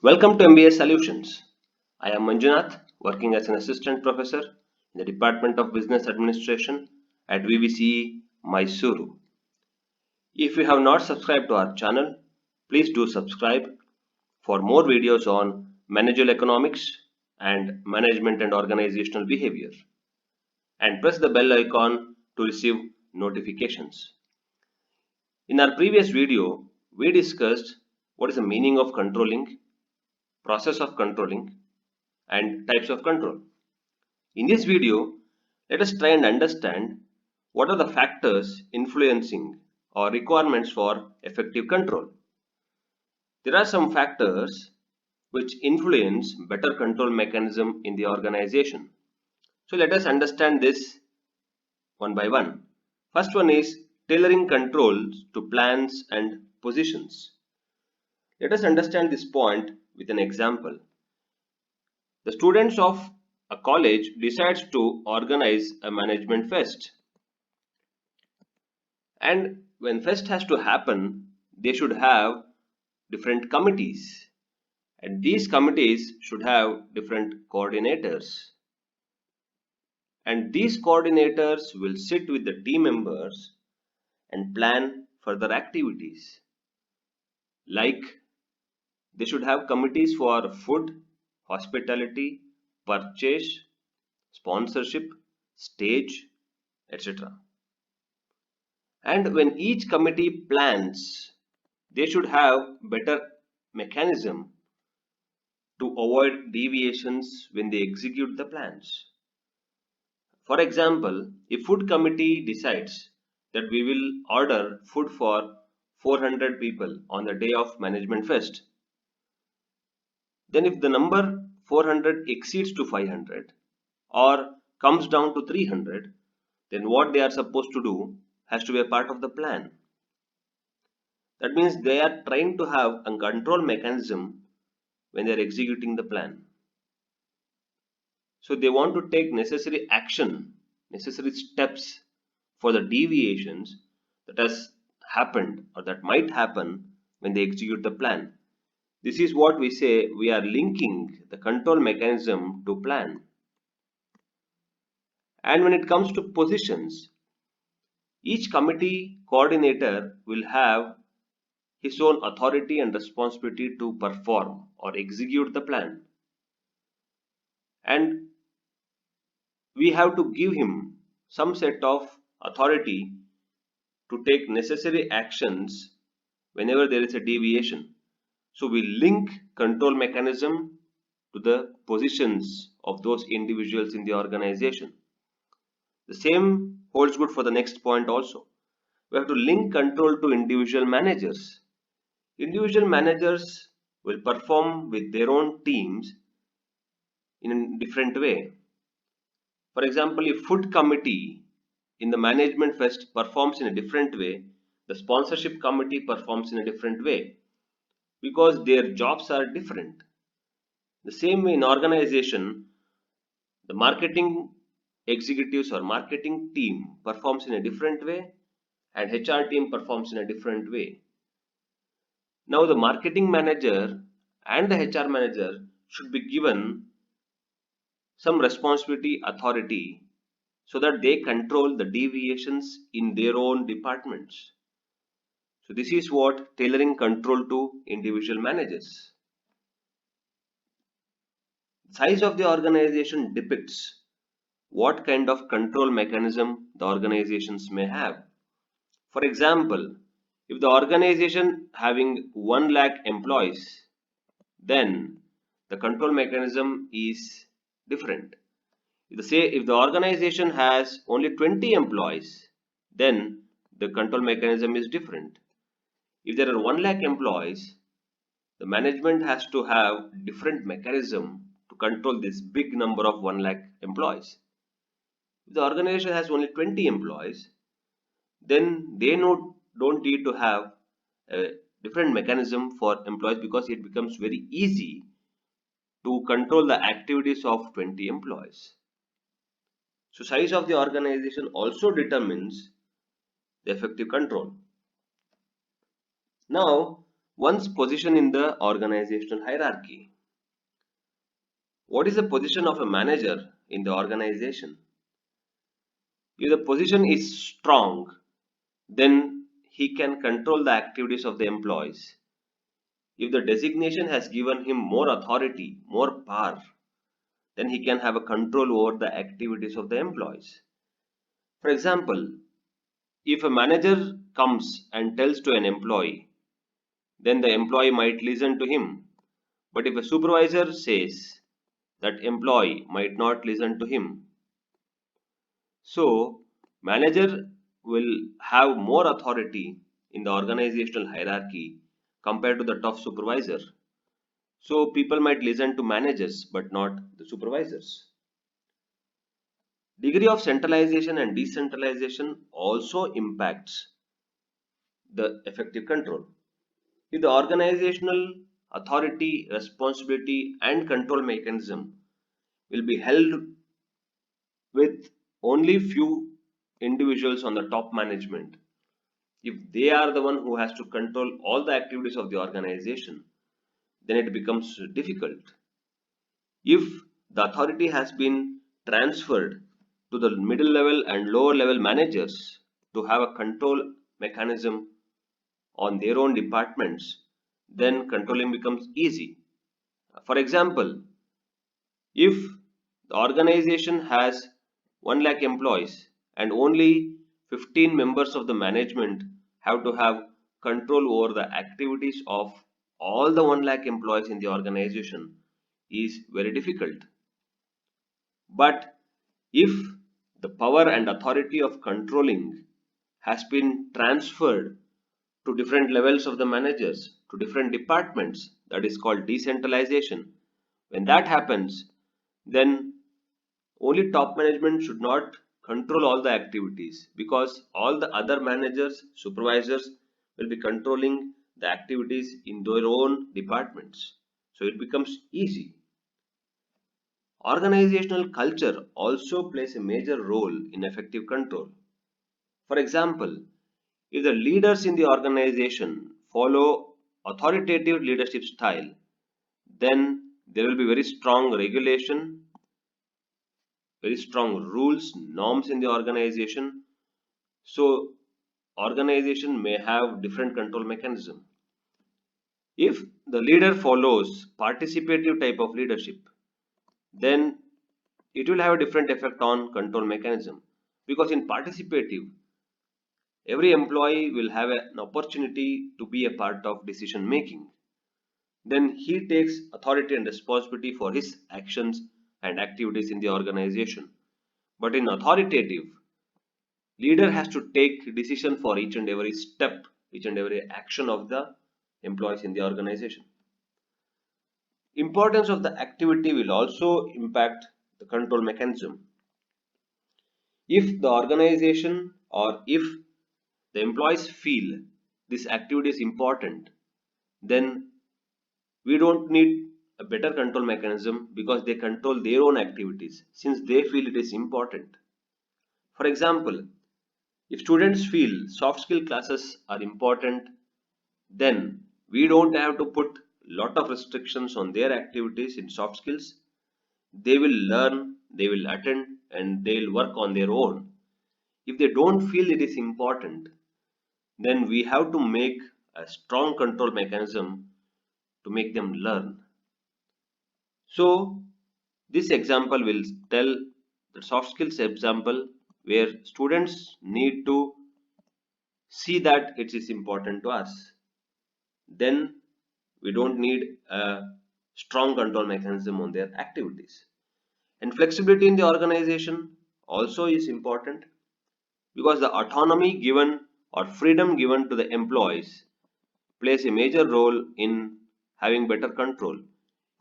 Welcome to MBA Solutions. I am Manjunath, working as an assistant professor in the Department of Business Administration at VVCE, Mysuru. If you have not subscribed to our channel, please do subscribe for more videos on managerial economics and management and organizational behavior, and press the bell icon to receive notifications. In our previous video, we discussed what is the meaning of controlling, process of controlling, and types of control. In this video, let us try and understand what are the factors influencing or requirements for effective control. There are some factors which influence better control mechanism in the organization. So let us understand this one by one. First one is tailoring controls to plans and positions. Let us understand this point with an example. The students of a college decides to organize a management fest, and when fest has to happen, they should have different committees, and these committees should have different coordinators, and these coordinators will sit with the team members and plan further activities, like they should have committees for food, hospitality, purchase, sponsorship, stage, etc. And when each committee plans, they should have better mechanism to avoid deviations when they execute the plans. For example, if food committee decides that we will order food for 400 people on the day of management fest, then if the number 400 exceeds to 500 or comes down to 300, then what they are supposed to do has to be a part of the plan. That means they are trying to have a control mechanism when they are executing the plan. So they want to take necessary action, necessary steps for the deviations that has happened or that might happen when they execute the plan. This is what we say we are linking the control mechanism to plan. And when it comes to positions, each committee coordinator will have his own authority and responsibility to perform or execute the plan. And we have to give him some set of authority to take necessary actions whenever there is a deviation. So we link control mechanism to the positions of those individuals in the organization. The same holds good for the next point also. We have to link control to individual managers. Individual managers will perform with their own teams in a different way. For example, if food committee in the management fest performs in a different way, the sponsorship committee performs in a different way because their jobs are different. The same way in organization, the marketing executives or marketing team performs in a different way and HR team performs in a different way. Now the marketing manager and the HR manager should be given some responsibility, authority, so that they control the deviations in their own departments. So this is what tailoring control to individual managers. Size of the organization depicts what kind of control mechanism the organizations may have. For example, if the organization having 1 lakh employees, then the control mechanism is different. If the organization has only 20 employees, then the control mechanism is different. If there are 1 lakh employees, the management has to have different mechanism to control this big number of 1 lakh employees. If the organization has only 20 employees, then they don't need to have a different mechanism for employees because it becomes very easy to control the activities of 20 employees. So size of the organization also determines the effective control. Now One's position in the organizational hierarchy. What is the position of a manager in the organization? If the position is strong, then he can control the activities of the employees. If the designation has given him more authority, more power, then he can have a control over the activities of the employees. For example, if a manager comes and tells to an employee, then the employee might listen to him. But if a supervisor says, that employee might not listen to him. So, manager will have more authority in the organizational hierarchy compared to the top supervisor. So, people might listen to managers but not the supervisors. Degree of centralization and decentralization also impacts the effective control. If the organizational authority, responsibility, and control mechanism will be held with only few individuals on the top management, if they are the one who has to control all the activities of the organization, then it becomes difficult. If the authority has been transferred to the middle level and lower level managers to have a control mechanism on their own departments, then controlling becomes easy. For example, if the organization has 1 lakh employees and only 15 members of the management have to have control over the activities of all the 1 lakh employees in the organization is very difficult. But if the power and authority of controlling has been transferred to different levels of the managers, to different departments, that is called decentralization. When that happens, then only top management should not control all the activities because all the other managers, supervisors will be controlling the activities in their own departments. So it becomes easy. Organizational culture also plays a major role in effective control. For example, if the leaders in the organization follow authoritative leadership style, then there will be very strong regulation, very strong rules, norms in the organization. So organization may have different control mechanism. If the leader follows participative type of leadership, then it will have a different effect on control mechanism because in participative every employee will have an opportunity to be a part of decision making. Then he takes authority and responsibility for his actions and activities in the organization. But in authoritative, leader has to take decision for each and every step, each and every action of the employees in the organization. Importance of the activity will also impact the control mechanism. If the organization or if the employees feel this activity is important, then we don't need a better control mechanism because they control their own activities since they feel it is important. For example, if students feel soft skill classes are important, then we don't have to put lot of restrictions on their activities in soft skills. They will learn, they will attend, and they'll work on their own. If they don't feel it is important, then we have to make a strong control mechanism to make them learn. So, this example will tell the soft skills example where students need to see that it is important to us. Then we don't need a strong control mechanism on their activities. And flexibility in the organization also is important because the autonomy given or freedom given to the employees plays a major role in having better control.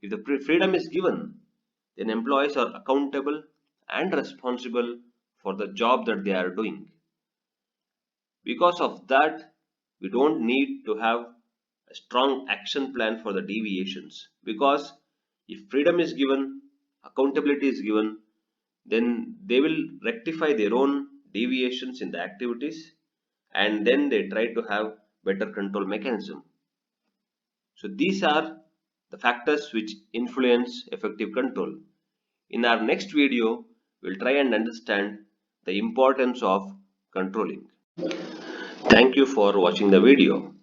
If the freedom is given, then employees are accountable and responsible for the job that they are doing. Because of that, we don't need to have a strong action plan for the deviations because if freedom is given, accountability is given, then they will rectify their own deviations in the activities and then they try to have better control mechanism. So these are the factors which influence effective control. In our next video, we'll try and understand the importance of controlling. Thank you for watching the video.